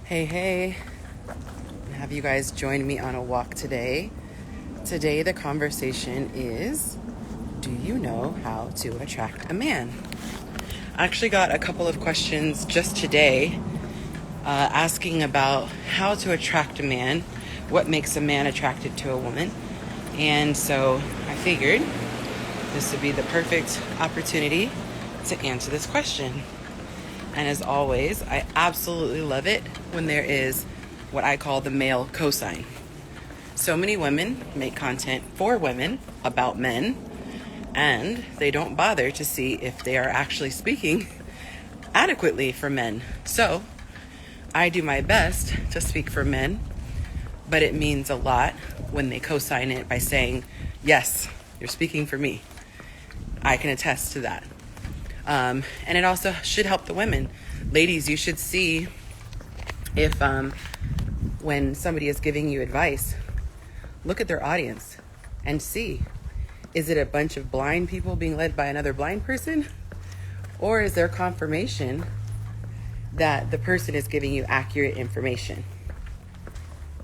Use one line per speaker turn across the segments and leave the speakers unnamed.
Hey, have you guys joined me on a walk today? Today the conversation is, do you know how to attract a man? I actually got a couple of questions just today asking about how to attract a man, what makes a man attracted to a woman. And so I figured this would be the perfect opportunity to answer this question. And as always, I absolutely love it when there is what I call the male cosign. So many women make content for women about men, and they don't bother to see if they are actually speaking adequately for men. So I do my best to speak for men, but it means a lot when they cosign it by saying, yes, you're speaking for me. I can attest to that. And it also should help the women. Ladies, you should see if when somebody is giving you advice, look at their audience and see, is it a bunch of blind people being led by another blind person? Or is there confirmation that the person is giving you accurate information?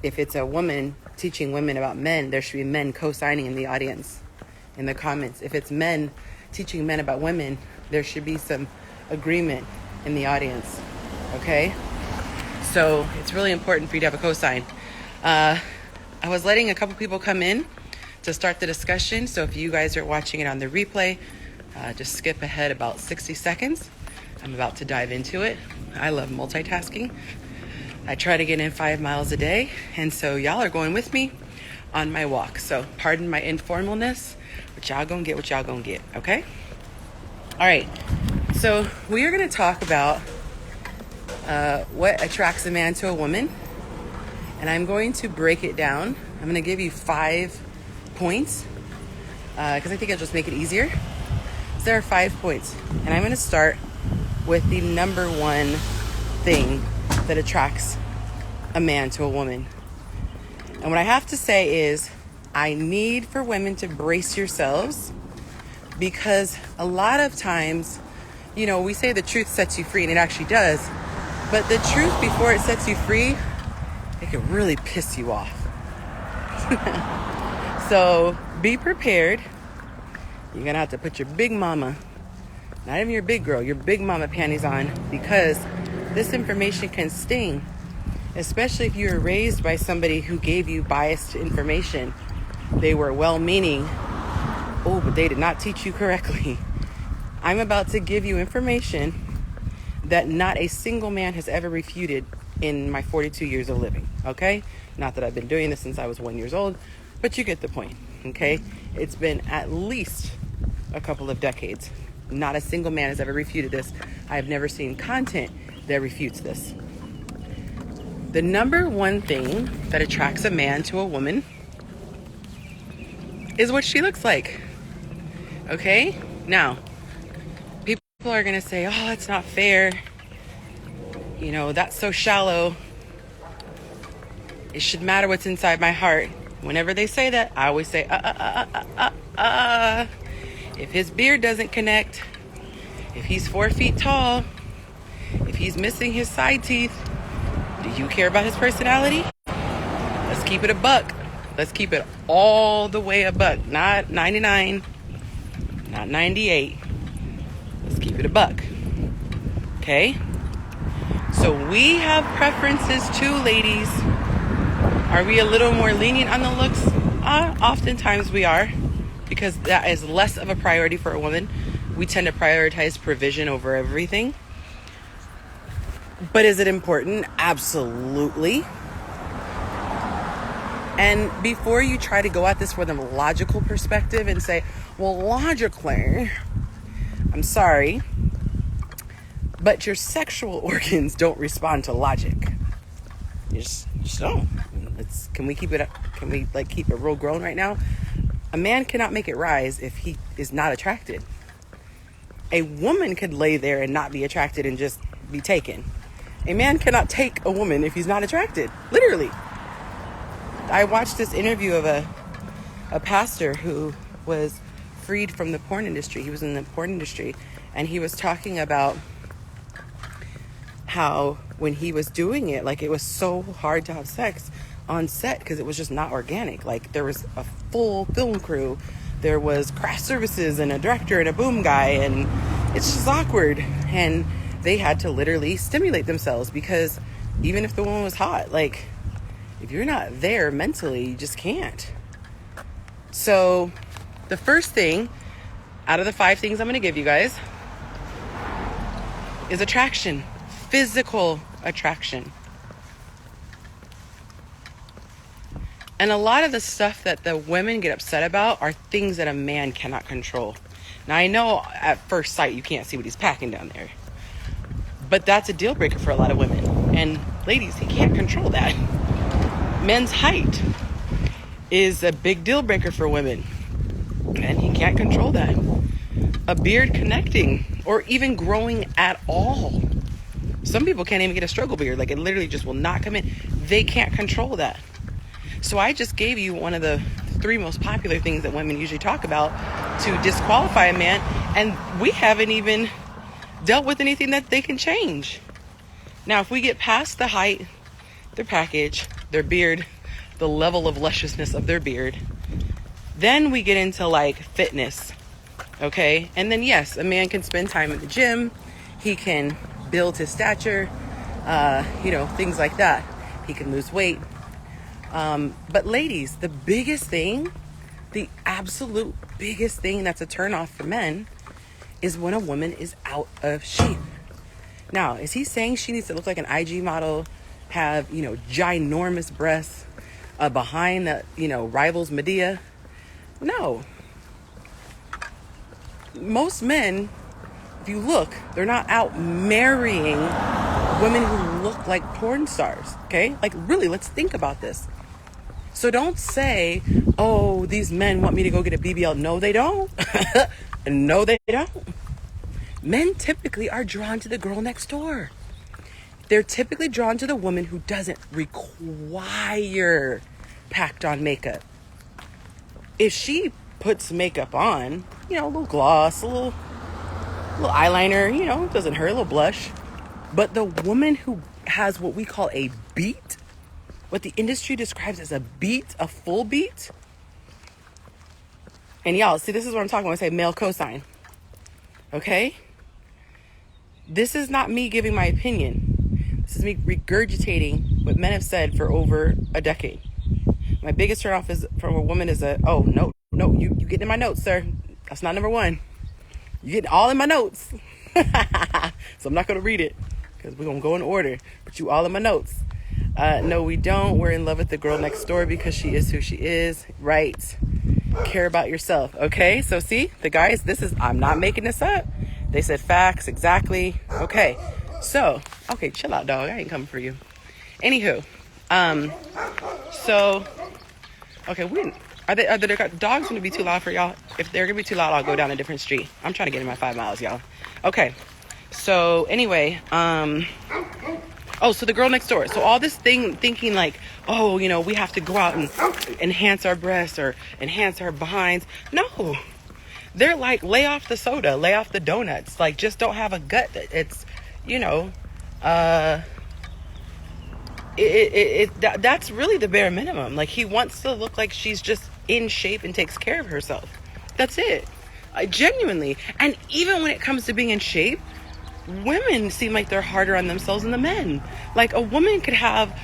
If it's a woman teaching women about men, there should be men co-signing in the audience, in the comments. If it's men teaching men about women, there should be some agreement in the audience, okay? So it's really important for you to have a cosign. I was letting a couple people come in to start the discussion, so if you guys are watching it on the replay, just skip ahead about 60 seconds. I'm about to dive into it. I love multitasking. I try to get in 5 miles a day, and so y'all are going with me on my walk. So pardon my informalness, but y'all gonna get what y'all gonna get, okay? All right, so we are going to talk about what attracts a man to a woman, and I'm going to break it down. I'm going to give you 5 points because I think it'll just make it easier. So there are 5 points, and I'm going to start with the number one thing that attracts a man to a woman. And what I have to say is I need for women to brace yourselves, because a lot of times, you know, we say the truth sets you free, and it actually does. But the truth, before it sets you free, it can really piss you off. So be prepared. You're going to have to put your big mama, not even your big girl, your big mama panties on, because this information can sting, especially if you were raised by somebody who gave you biased information. They were well-meaning. Oh, but they did not teach you correctly. I'm about to give you information that not a single man has ever refuted in my 42 years of living, okay? Not that I've been doing this since I was 1 year old, but you get the point, okay? It's been at least a couple of decades. Not a single man has ever refuted this. I have never seen content that refutes this. The number one thing that attracts a man to a woman is what she looks like. Okay? Now, people are going to say, oh, that's not fair. You know, that's so shallow. It should matter what's inside my heart. Whenever they say that, I always say, If his beard doesn't connect, if he's 4 feet tall, if he's missing his side teeth, do you care about his personality? Let's keep it a buck. Let's keep it all the way a buck. Not 99. Not 98. Let's keep it a buck. Okay? So we have preferences too, ladies. Are we a little more lenient on the looks? Oftentimes we are, because that is less of a priority for a woman. We tend to prioritize provision over everything. But is it important? Absolutely. And before you try to go at this from a logical perspective and say, well, logically, I'm sorry, but your sexual organs don't respond to logic. You just don't. Can we keep it real grown right now? A man cannot make it rise if he is not attracted. A woman could lay there and not be attracted and just be taken. A man cannot take a woman if he's not attracted. Literally. I watched this interview of a pastor who was freed from the porn industry. He was in the porn industry, and he was talking about how when he was doing it, like, it was so hard to have sex on set because it was just not organic. Like, there was a full film crew, there was craft services and a director and a boom guy, and it's just awkward. And they had to literally stimulate themselves because even if the woman was hot, like, if you're not there mentally, you just can't. So the first thing out of the 5 things I'm going to give you guys is attraction, physical attraction. And a lot of the stuff that the women get upset about are things that a man cannot control. Now, I know at first sight you can't see what he's packing down there, but that's a deal breaker for a lot of women. And ladies, he can't control that. Men's height is a big deal breaker for women, and he can't control that. A beard connecting or even growing at all. Some people can't even get a struggle beard. Like, it literally just will not come in. They can't control that. So I just gave you one of the 3 most popular things that women usually talk about to disqualify a man, and we haven't even dealt with anything that they can change. Now, if we get past the height, their package, their beard, the level of lusciousness of their beard, then we get into like fitness, okay? And then yes, a man can spend time at the gym, he can build his stature, things like that. He can lose weight. But ladies, the biggest thing, the absolute biggest thing that's a turnoff for men is when a woman is out of shape. Now, is he saying she needs to look like an IG model, have, ginormous breasts, behind that, rivals Medea? No. Most men, if you look, they're not out marrying women who look like porn stars, okay? Like, really, let's think about this. So don't say, oh, these men want me to go get a BBL. No, they don't. No, they don't. Men typically are drawn to the girl next door. They're typically drawn to the woman who doesn't require packed on makeup. If she puts makeup on, a little gloss, a little eyeliner, doesn't hurt, a little blush. But the woman who has what we call a beat, what the industry describes as a beat, a full beat. And y'all, see, this is what I'm talking about when I say male cosign. Okay? This is not me giving my opinion. This is me regurgitating what men have said for over a decade. My biggest turnoff is from a woman is oh, no, you getting in my notes, sir. That's not number 1. You getting all in my notes. So I'm not going to read it because we're going to go in order. But you all in my notes. No, we don't. We're in love with the girl next door because she is who she is. Right. Care about yourself. Okay. So see, the guys, I'm not making this up. They said facts. Exactly. Okay. So, okay, chill out, dog. I ain't coming for you. Anywho. Okay, are the dogs going to be too loud for y'all? If they're going to be too loud, I'll go down a different street. I'm trying to get in my 5 miles, y'all. Okay. So anyway, so the girl next door. So all this thinking like, we have to go out and enhance our breasts or enhance our behinds. No, they're like, lay off the soda, lay off the donuts. Like, just don't have a gut. It's, that's really the bare minimum. Like, he wants to look like she's just in shape and takes care of herself. That's it. Genuinely. And even when it comes to being in shape, women seem like they're harder on themselves than the men. Like, a woman could have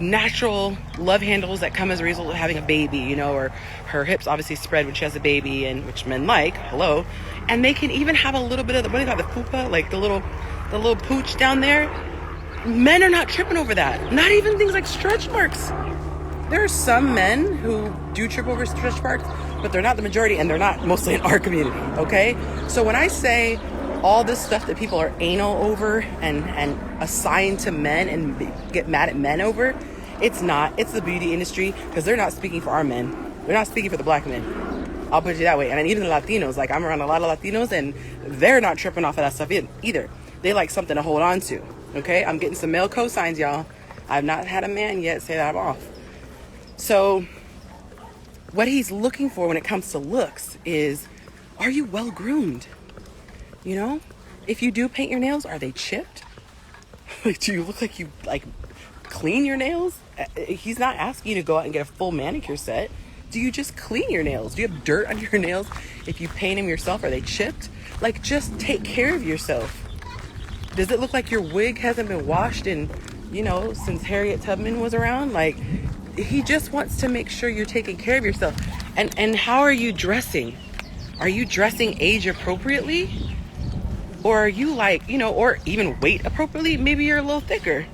natural love handles that come as a result of having a baby, or her hips obviously spread when she has a baby, and which men like. Hello. And they can even have a little bit of the, what do you call it, the fupa, like the little pooch down there. Men are not tripping over that. Not even things like stretch marks. There are some men who do trip over stretch marks, but they're not the majority, and they're not mostly in our community, okay? So when I say all this stuff that people are anal over and assign to men and get mad at men over, it's not. It's the beauty industry, because they're not speaking for our men. They're not speaking for the black men. I'll put it that way. And even the Latinos, like, I'm around a lot of Latinos, and they're not tripping off of that stuff either. They like something to hold on to. Okay, I'm getting some male cosigns, y'all. I've not had a man yet say that I'm off. So what he's looking for when it comes to looks is, are you well groomed? If you do paint your nails, are they chipped? Do you look like you like clean your nails? He's not asking you to go out and get a full manicure set. Do you just clean your nails? Do you have dirt on your nails? If you paint them yourself, are they chipped? Like, just take care of yourself. Does it look like your wig hasn't been washed in, since Harriet Tubman was around? Like, he just wants to make sure you're taking care of yourself. And how are you dressing? Are you dressing age appropriately? Or are you or even weight appropriately? Maybe you're a little thicker.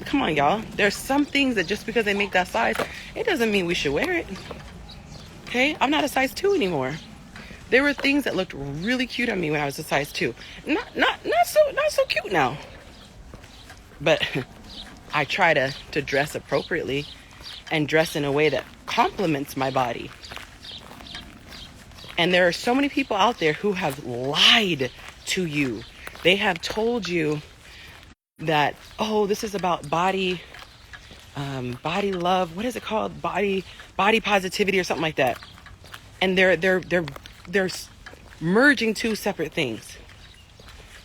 Come on, y'all. There's some things that just because they make that size, it doesn't mean we should wear it. Okay? I'm not a size 2 anymore. There were things that looked really cute on me when I was a size 2. Not so cute now. But I try to dress appropriately and dress in a way that complements my body. And there are so many people out there who have lied to you. They have told you that, this is about body love. What is it called? Body positivity or something like that. And they're merging two separate things.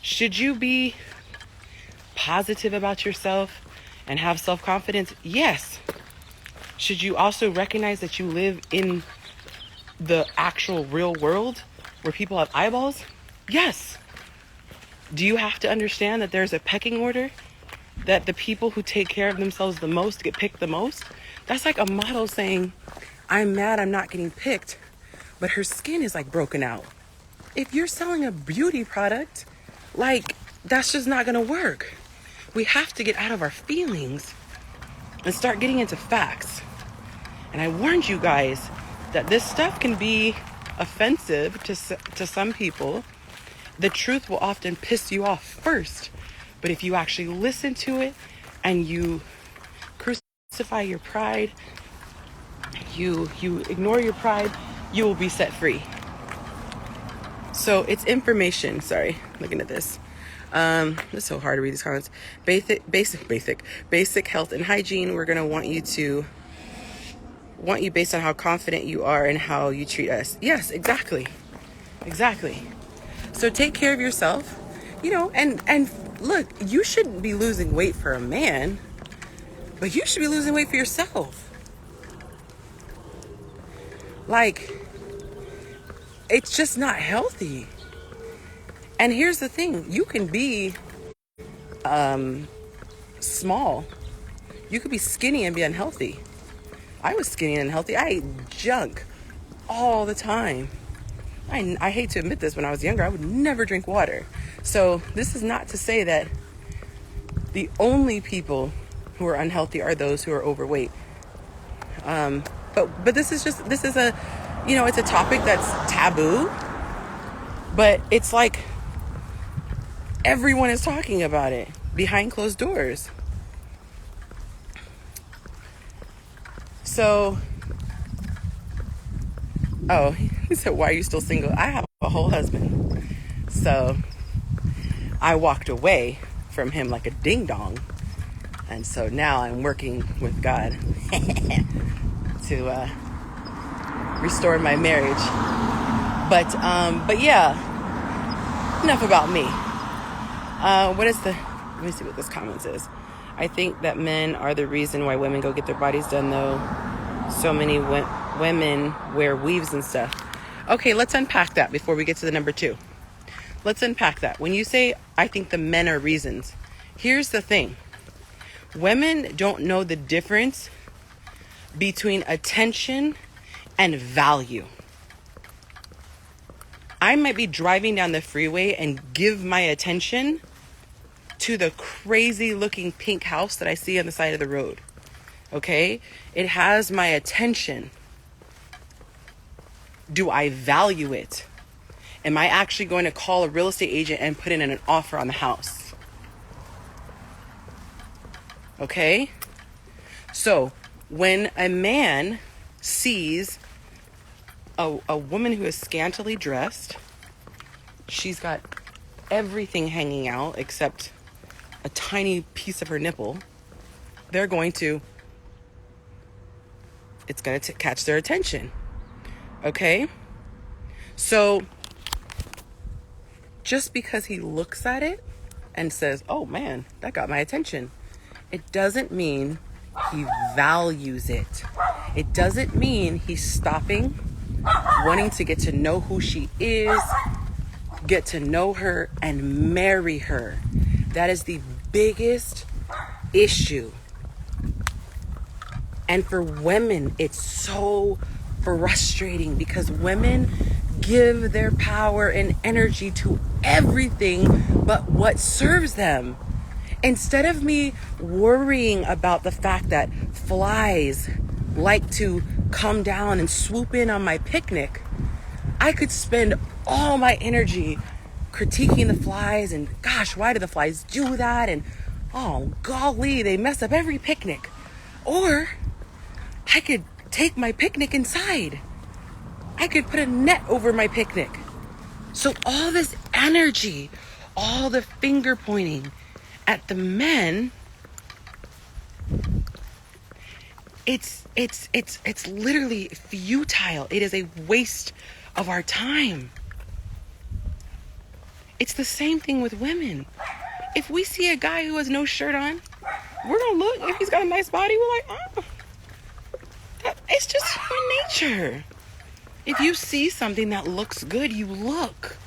Should you be positive about yourself and have self-confidence? Yes. Should you also recognize that you live in the actual real world where people have eyeballs? Yes. Do you have to understand that there's a pecking order? That the people who take care of themselves the most get picked the most? That's like a model saying, I'm mad I'm not getting picked, but her skin is like broken out. If you're selling a beauty product, that's just not gonna work. We have to get out of our feelings and start getting into facts. And I warned you guys that this stuff can be offensive to some people. The truth will often piss you off first. But if you actually listen to it and you crucify your pride, you ignore your pride, you will be set free. So it's information. Sorry, looking at this. It's so hard to read these comments. Basic health and hygiene. We're gonna want you based on how confident you are and how you treat us. Yes, exactly. So take care of yourself, and look, you shouldn't be losing weight for a man, but you should be losing weight for yourself. It's just not healthy. And here's the thing, you can be small. You could be skinny and be unhealthy. I was skinny and unhealthy. I ate junk all the time. I hate to admit this, when I was younger, I would never drink water. So this is not to say that the only people who are unhealthy are those who are overweight. But this is a, it's a topic that's taboo, but it's like everyone is talking about it behind closed doors. So, he said, why are you still single? I have a whole husband. So I walked away from him like a ding dong. And so now I'm working with God to restore my marriage. But yeah, enough about me. Let me see what this comment says. I think that men are the reason why women go get their bodies done, though. So many women wear weaves and stuff. Okay, let's unpack that before we get to the number 2. Let's unpack that. When you say, I think the men are reasons, here's the thing. Women don't know the difference between attention and value. I might be driving down the freeway and give my attention to the crazy looking pink house that I see on the side of the road. Okay? It has my attention. Do I value it? Am I actually going to call a real estate agent and put in an offer on the house? Okay? So, when a man sees a woman who is scantily dressed, she's got everything hanging out except a tiny piece of her nipple, it's going to catch their attention. Okay? So, just because he looks at it and says, oh man, that got my attention, it doesn't mean he values it. It doesn't mean he's stopping, wanting to get to know who she is, get to know her, and marry her. That is the biggest issue. And for women, it's so frustrating because women give their power and energy to everything but what serves them. Instead of me worrying about the fact that flies like to come down and swoop in on my picnic, I could spend all my energy critiquing the flies and, gosh, why do the flies do that? And, oh, golly, they mess up every picnic. Or I could take my picnic inside. I could put a net over my picnic. So all this energy, all the finger pointing at the men, it's literally futile. It is a waste of our time. It's the same thing with women. If we see a guy who has no shirt on, we're gonna look. If he's got a nice body, we're like, oh, it's just human nature. If you see something that looks good, you look.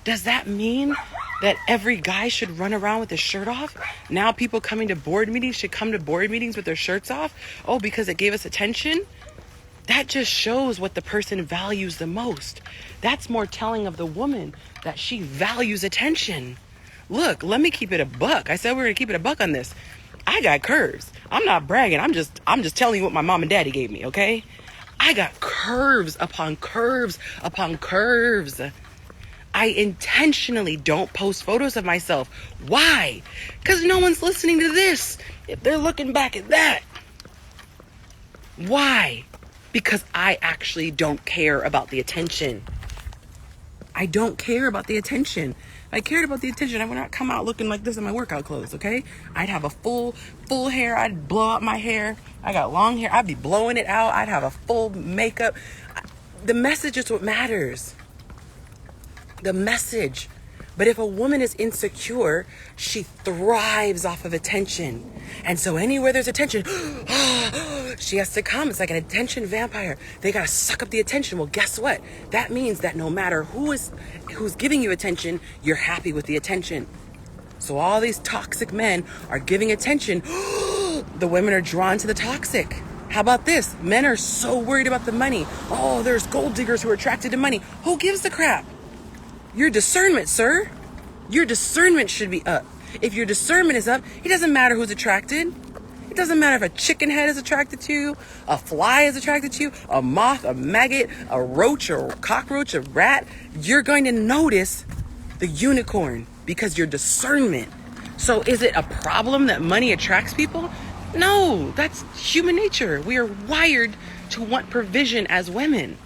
Does that mean that every guy should run around with his shirt off? Now people coming to board meetings should come to board meetings with their shirts off? Oh, because it gave us attention? That just shows what the person values the most. That's more telling of the woman that she values attention. Look, let me keep it a buck. I said we're gonna keep it a buck on this. I got curves. I'm not bragging. I'm just telling you what my mom and daddy gave me, okay? I got curves upon curves upon curves. I intentionally don't post photos of myself. Why? Because no one's listening to this if they're looking back at that. Why? Because I actually don't care about the attention. I don't care about the attention. If I cared about the attention, I would not come out looking like this in my workout clothes, okay? I'd have a full hair. I'd blow out my hair. I got long hair. I'd be blowing it out. I'd have a full makeup. The message is what matters. The message. But if a woman is insecure, she thrives off of attention. And so anywhere there's attention, she has to come. It's like an attention vampire. They got to suck up the attention. Well, guess what? That means that no matter who's giving you attention, you're happy with the attention. So all these toxic men are giving attention. The women are drawn to the toxic. How about this? Men are so worried about the money. Oh, there's gold diggers who are attracted to money. Who gives a crap? Your discernment, sir. Your discernment should be up. If your discernment is up, it doesn't matter who's attracted. It doesn't matter if a chicken head is attracted to you, a fly is attracted to you, a moth, a maggot, a roach, or a cockroach, a rat. You're going to notice the unicorn because your discernment. So is it a problem that money attracts people? No, that's human nature. We are wired to want provision as women.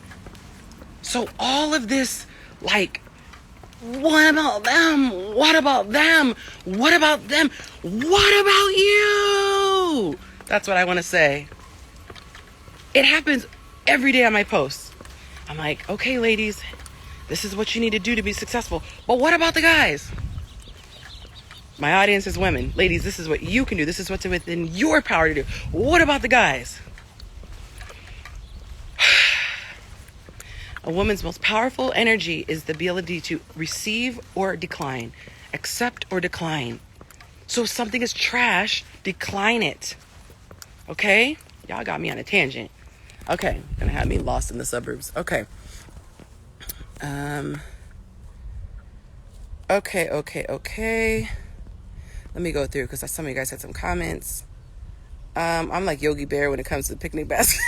So all of this, like, what about them? What about them? What about them? What about you? That's what I want to say. It happens every day on my posts. I'm like, okay, ladies, this is what you need to do to be successful. But what about the guys? My audience is women. Ladies, this is what you can do. This is what's within your power to do. What about the guys? A woman's most powerful energy is the ability to receive or decline, accept or decline. So if something is trash, decline it. Okay? Y'all got me on a tangent. Okay. Gonna have me lost in the suburbs. Okay. Okay. Let me go through because some of you guys had some comments. I'm like Yogi Bear when it comes to the picnic basket.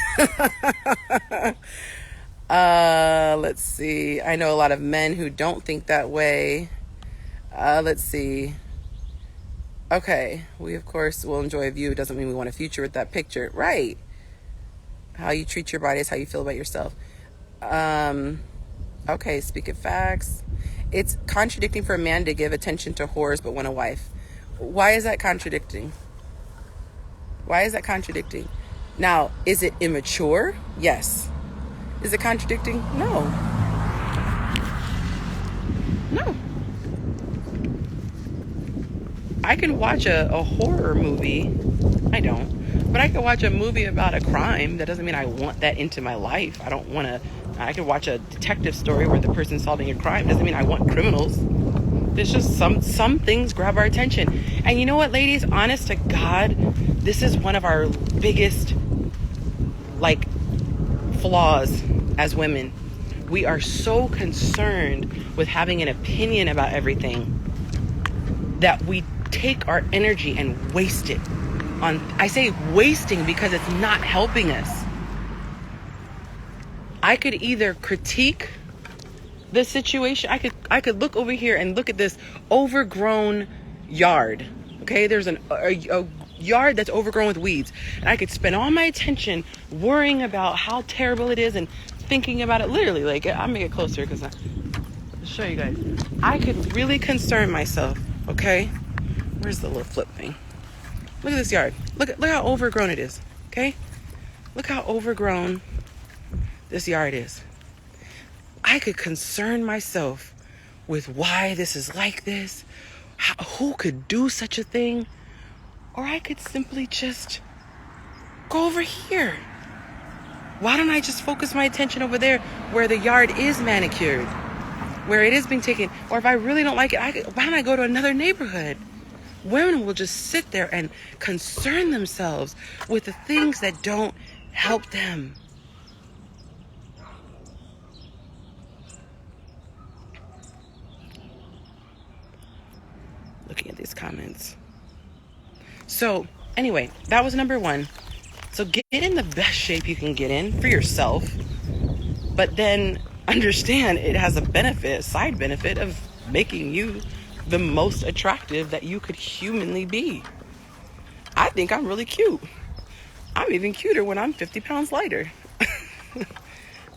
Let's see. I know a lot of men who don't think that way. Let's see. Okay. We, of course, will enjoy a view. It doesn't mean we want a future with that picture. Right. How you treat your body is how you feel about yourself. Okay. Speaking facts. It's contradicting for a man to give attention to whores but want a wife. Why is that contradicting? Why is that contradicting? Now, is it immature? Yes. Is it contradicting? No. No. I can watch a horror movie. I don't. But I can watch a movie about a crime. That doesn't mean I want that into my life. I could watch a detective story where the person's solving a crime. Doesn't mean I want criminals. There's just some things grab our attention. And you know what, ladies? Honest to God, this is one of our biggest, flaws as women. We are so concerned with having an opinion about everything that we take our energy and waste it on, I say wasting because it's not helping us. I could either critique the situation. I could look over here and look at this overgrown yard. Okay, there's a yard that's overgrown with weeds, and I could spend all my attention worrying about how terrible it is and thinking about it. Literally, I'll make it closer because I'll show you guys. I could really concern myself. Okay, where's the little flip thing? Look at this yard. Look how overgrown it is. Okay, look how overgrown this yard is. I could concern myself with why this is like this, who could do such a thing, or I could simply just go over here. Why don't I just focus my attention over there where the yard is manicured, where it is being taken? Or if I really don't like it, why don't I go to another neighborhood? Women will just sit there and concern themselves with the things that don't help them. Looking at these comments. So anyway, that was number one. So get in the best shape you can get in for yourself, but then understand it has a side benefit of making you the most attractive that you could humanly be. I think I'm really cute. I'm even cuter when I'm 50 pounds lighter.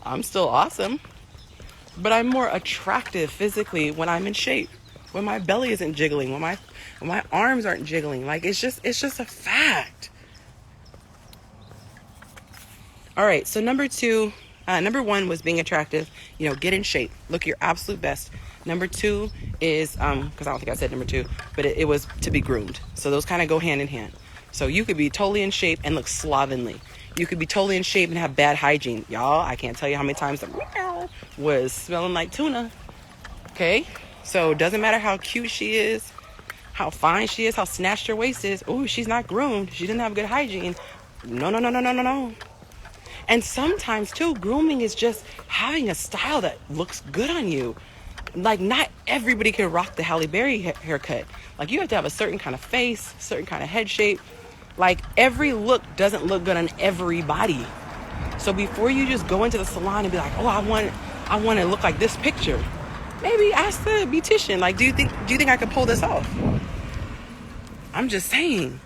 I'm still awesome, but I'm more attractive physically when I'm in shape. When my belly isn't jiggling, when my arms aren't jiggling. It's just a fact. All right, so number one was being attractive. Get in shape, look your absolute best. Number two is because I don't think I said number two, but it was to be groomed. So those kind of go hand in hand. So you could be totally in shape and look slovenly. You could be totally in shape and have bad hygiene. Y'all, I can't tell you how many times the meow was smelling like tuna. Okay? So it doesn't matter how cute she is, how fine she is, how snatched her waist is. Oh, she's not groomed. She didn't have good hygiene. No. And sometimes too, grooming is just having a style that looks good on you. Not everybody can rock the Halle Berry haircut. You have to have a certain kind of face, certain kind of head shape. Every look doesn't look good on everybody. So before you just go into the salon and be like, oh, I want to look like this picture. Maybe ask the beautician, do you think I could pull this off? I'm just saying,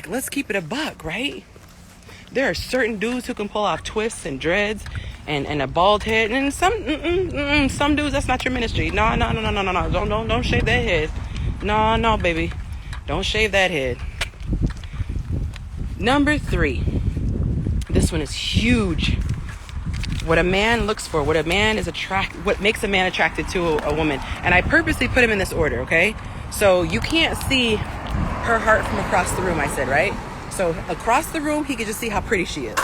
let's keep it a buck, right? There are certain dudes who can pull off twists and dreads and a bald head, and some dudes, that's not your ministry. No, don't shave that head. No, baby, don't shave that head. Number three, this one is huge. What a man looks for, what makes a man attracted to a woman. And I purposely put him in this order, okay? So you can't see her heart from across the room, I said, right? So across the room, he could just see how pretty she is.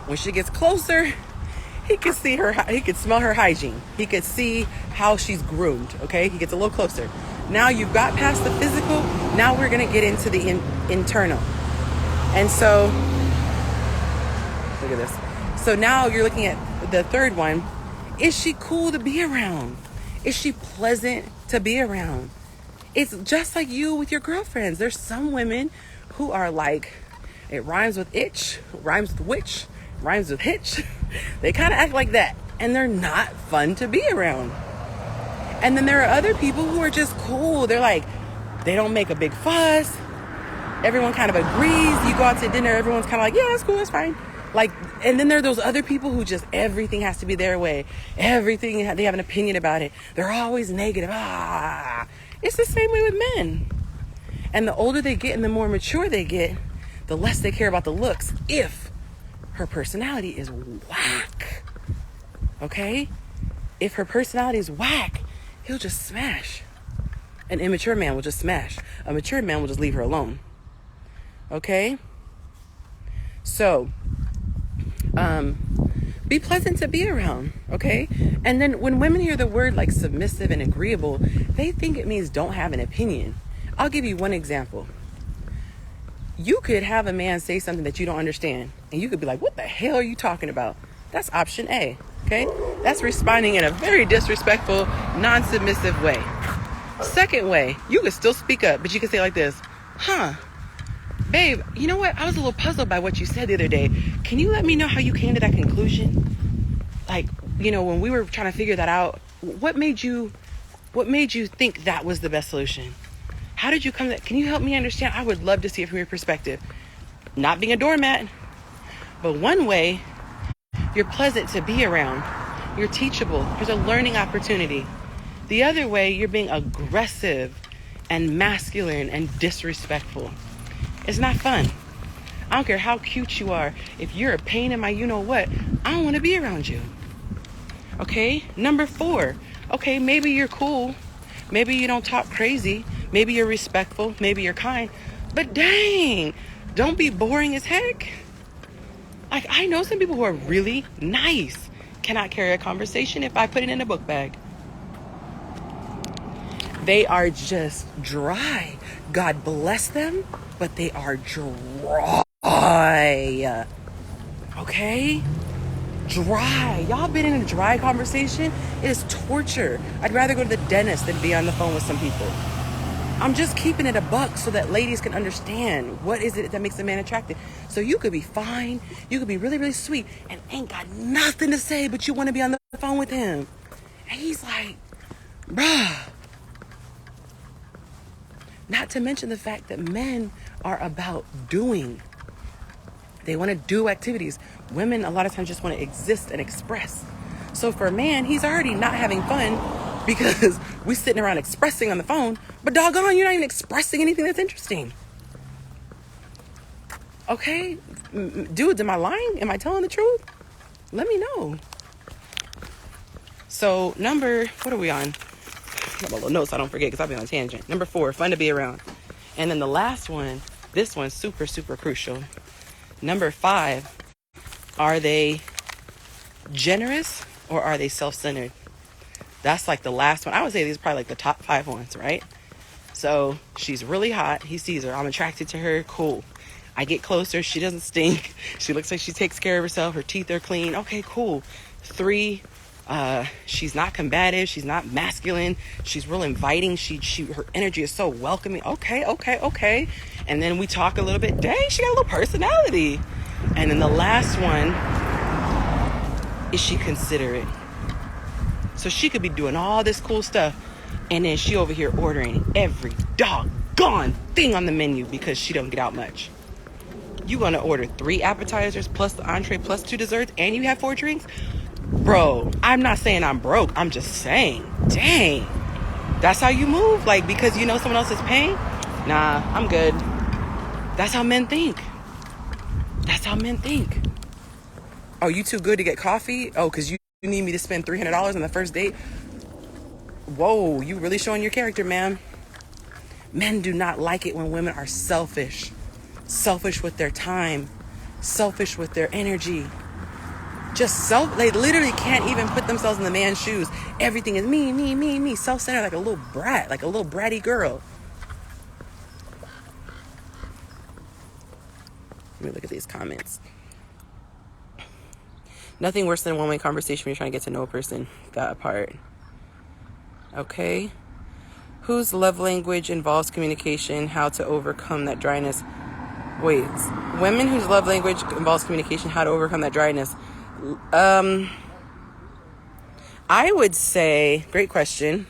When she gets closer, he could smell her hygiene. He could see how she's groomed, okay? He gets a little closer. Now you've got past the physical, now we're gonna get into the internal. And so, look at this. So now you're looking at the third one. Is she cool to be around? Is she pleasant to be around? It's just like you with your girlfriends. There's some women who are it rhymes with itch, rhymes with witch, rhymes with hitch. They kind of act like that, and they're not fun to be around. And then there are other people who are just cool. They're they don't make a big fuss. Everyone kind of agrees. You go out to dinner, everyone's kind of yeah, that's cool, that's fine. And then there are those other people who just everything has to be their way. Everything, they have an opinion about it. They're always negative. It's the same way with men. And the older they get and the more mature they get, the less they care about the looks if her personality is whack. Okay? If her personality is whack, he'll just smash. An immature man will just smash. A mature man will just leave her alone. Okay? So, be pleasant to be around, okay? And then when women hear the word like submissive and agreeable, they think it means don't have an opinion. I'll give you one example. You could have a man say something that you don't understand, and you could be like, what the hell are you talking about? That's option A, okay? That's responding in a very disrespectful, non-submissive way. Second way, you could still speak up, but you could say like this, babe, you know what? I was a little puzzled by what you said the other day. Can you let me know how you came to that conclusion? Like, when we were trying to figure that out, what made you think that was the best solution? How did you come to that? Can you help me understand? I would love to see it from your perspective. Not being a doormat, but one way, you're pleasant to be around. You're teachable. There's a learning opportunity. The other way, you're being aggressive and masculine and disrespectful. It's not fun. I don't care how cute you are. If you're a pain in my you-know-what, I don't want to be around you. Okay? Number 4. Okay, maybe you're cool. Maybe you don't talk crazy. Maybe you're respectful. Maybe you're kind. But dang, don't be boring as heck. Like, I know some people who are really nice. Cannot carry a conversation if I put it in a book bag. They are just dry. God bless them, but they are dry. Okay? Dry. Y'all been in a dry conversation? It is torture. I'd rather go to the dentist than be on the phone with some people. I'm just keeping it a buck so that ladies can understand what is it that makes a man attractive. So you could be fine, you could be really, really sweet, and ain't got nothing to say, but you want to be on the phone with him. And he's like, bruh. Not to mention the fact that men are about doing. They want to do activities. Women a lot of times just want to exist and express. So for a man, he's already not having fun because we sitting around expressing on the phone, but doggone, you're not even expressing anything that's interesting. Okay? Dudes, am I lying? Am I telling the truth? Let me know. So what are we on? I got my little notes so I don't forget because I've been on a tangent. Number 4, fun to be around. And then the last one, this one's super, super crucial. Number 5, are they generous or are they self-centered? That's like the last one. I would say these are probably like the top 5 ones, right? So she's really hot. He sees her. I'm attracted to her. Cool. I get closer. She doesn't stink. She looks like she takes care of herself. Her teeth are clean. Okay, cool. 3, she's not combative. She's not masculine. She's real inviting. Her energy is so welcoming. Okay. And then we talk a little bit. Dang, she got a little personality. And then the last one, is she considerate? So she could be doing all this cool stuff, and then she over here ordering every doggone thing on the menu because she don't get out much. You gonna order 3 appetizers plus the entree plus 2 desserts, and you have 4 drinks? Bro, I'm not saying I'm broke. I'm just saying, dang, that's how you move? Like, because you know someone else is paying? Nah, I'm good. That's how men think. Oh, you too good to get coffee? Oh, because you need me to spend $300 on the first date? Whoa, you really showing your character, man. Men do not like it when women are selfish. Selfish with their time. Selfish with their energy. They literally can't even put themselves in the man's shoes. Everything is me. Self-centered, like a little brat, like a little bratty girl. Let me look at these comments. Nothing worse than a one-way conversation when you're trying to get to know a person. That part. Okay. Whose love language involves communication? How to overcome that dryness? Wait. Women whose love language involves communication. How to overcome that dryness? I would say, great question.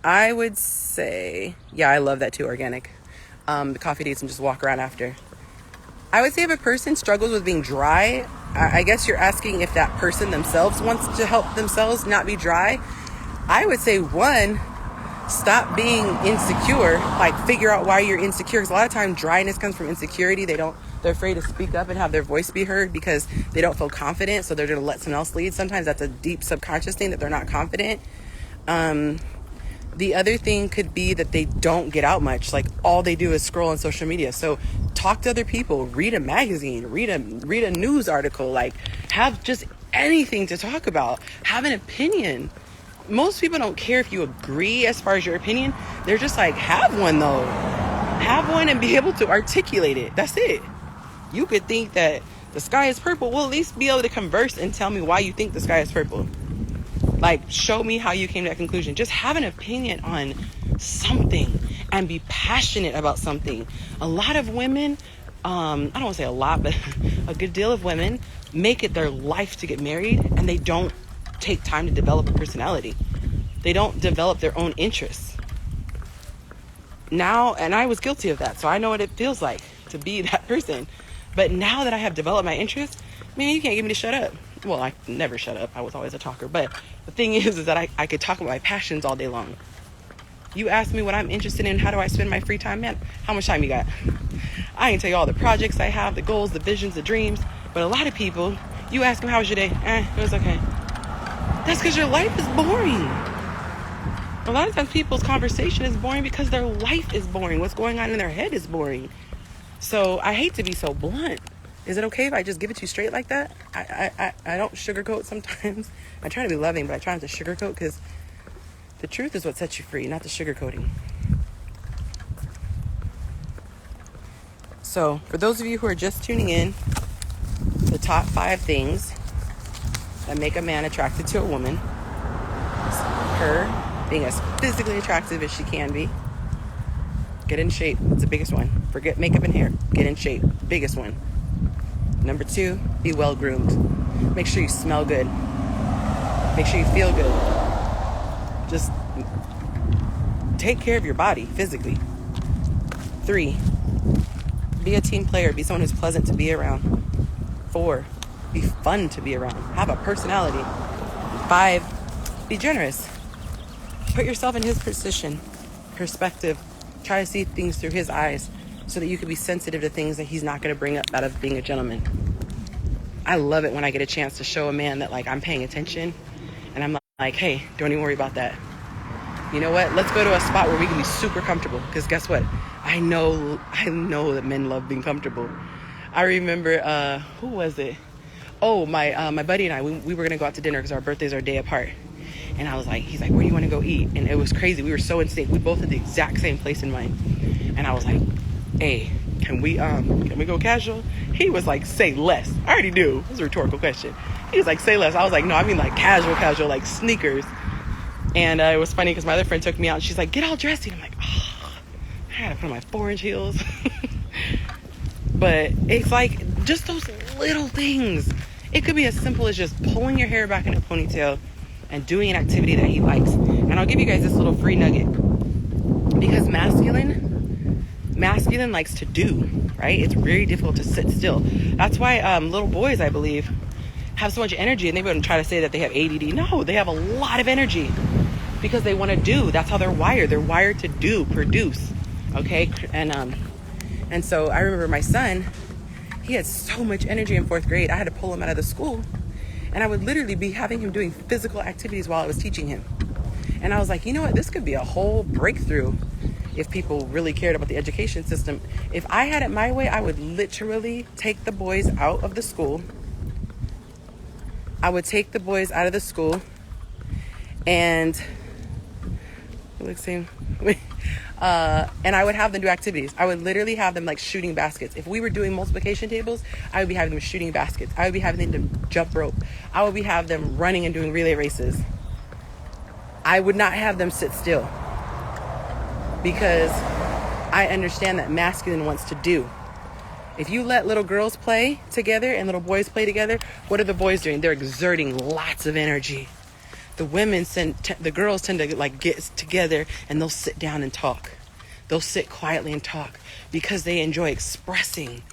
I would say, yeah, I love that too, organic. The coffee dates and just walk around after. I would say if a person struggles with being dry, I guess you're asking if that person themselves wants to help themselves not be dry. I would say 1, stop being insecure. Like, figure out why you're insecure. Because a lot of times dryness comes from insecurity. They're afraid to speak up and have their voice be heard because they don't feel confident. So they're going to let someone else lead. Sometimes that's a deep subconscious thing that they're not confident. The other thing could be that they don't get out much. Like all they do is scroll on social media. So talk to other people, read a magazine, read a news article, like have just anything to talk about. Have an opinion. Most people don't care if you agree as far as your opinion. They're just like, have one though. Have one and be able to articulate it. That's it. You could think that the sky is purple. Well, at least be able to converse and tell me why you think the sky is purple. Like, show me how you came to that conclusion. Just have an opinion on something and be passionate about something. A lot of women, I don't want to say a lot, but a good deal of women make it their life to get married, and they don't take time to develop a personality. They don't develop their own interests. Now, and I was guilty of that, so I know what it feels like to be that person. But now that I have developed my interests, man, you can't get me to shut up. Well, I never shut up. I was always a talker. But the thing is that I could talk about my passions all day long. You ask me what I'm interested in, how do I spend my free time? Man, how much time you got? I can tell you all the projects I have, the goals, the visions, the dreams. But a lot of people, you ask them, how was your day? It was okay. That's because your life is boring. A lot of times people's conversation is boring because their life is boring. What's going on in their head is boring. So I hate to be so blunt. Is it okay if I just give it to you straight like that? I don't sugarcoat sometimes. I try to be loving, but I try not to sugarcoat because the truth is what sets you free, not the sugarcoating. So for those of you who are just tuning in, the top 5 things that make a man attracted to a woman is her being as physically attractive as she can be. Get in shape. It's the biggest one. Forget makeup and hair. Get in shape. Biggest one. Number 2, be well groomed. Make sure you smell good. Make sure you feel good. Just take care of your body physically. 3, be a team player. Be someone who's pleasant to be around. 4, be fun to be around. Have a personality. 5, be generous. Put yourself in his perspective. Try to see things through his eyes so that you can be sensitive to things that he's not going to bring up out of being a gentleman. I love it when I get a chance to show a man that, like, I'm paying attention, and I'm like, hey, don't even worry about that. You know what? Let's go to a spot where we can be super comfortable, because guess what? I know that men love being comfortable. I remember, who was it? Oh, my buddy and I, we were going to go out to dinner because our birthdays are a day apart. And I was like, he's like, where do you want to go eat? And it was crazy. We were so in sync. We both had the exact same place in mind. And I was like, hey, can we go casual? He was like, say less. I already knew. It was a rhetorical question. He was like, say less. I was like, no, I mean like casual, like sneakers. And it was funny because my other friend took me out and she's like, get all dressy. And I'm like, oh, I had to put on my 4-inch heels. But it's like just those little things. It could be as simple as just pulling your hair back in a ponytail and doing an activity that he likes. And I'll give you guys this little free nugget. Because masculine likes to do, right? It's very difficult to sit still. That's why little boys, I believe, have so much energy, and they wouldn't try to say that they have ADD. No, they have a lot of energy because they want to do. That's how they're wired. They're wired to do, produce. Okay? And so I remember my son, he had so much energy in 4th grade. I had to pull him out of the school. And I would literally be having him doing physical activities while I was teaching him. And I was like, you know what? This could be a whole breakthrough if people really cared about the education system. If I had it my way, I would literally take the boys out of the school. I would take the boys out of the school and and I would have them do activities. I would literally have them like shooting baskets. If we were doing multiplication tables, I would be having them shooting baskets. I would be having them jump rope. I would be having them running and doing relay races. I would not have them sit still because I understand that masculine wants to do. If you let little girls play together and little boys play together, what are the boys doing? They're exerting lots of energy. The girls tend to like get together and they'll sit down and talk. They'll sit quietly and talk because they enjoy expressing.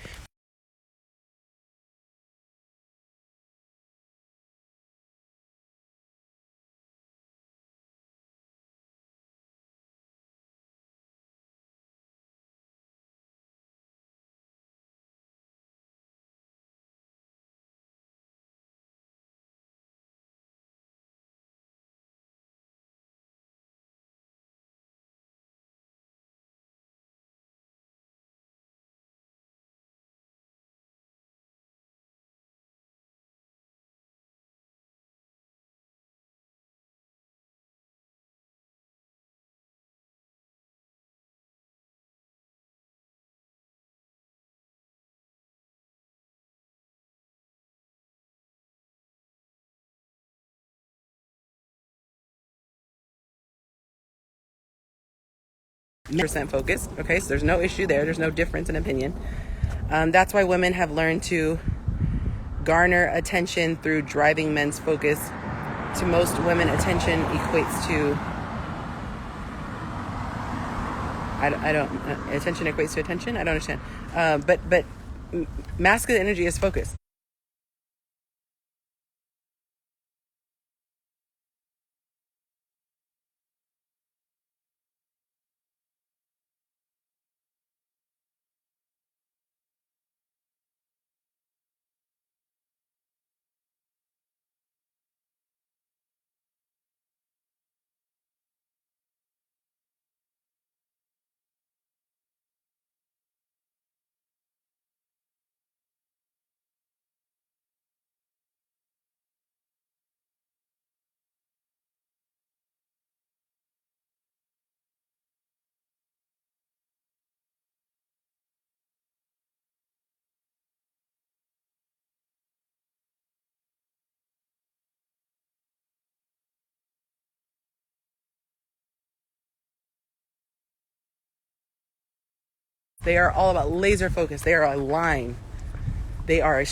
percent focused. Okay, so there's no issue there. There's no difference in opinion. That's why women have learned to garner attention through driving men's focus. To most women, attention equates to attention equates to attention. I don't understand. But masculine energy is focus. They are all about laser focus. They are a line. They are a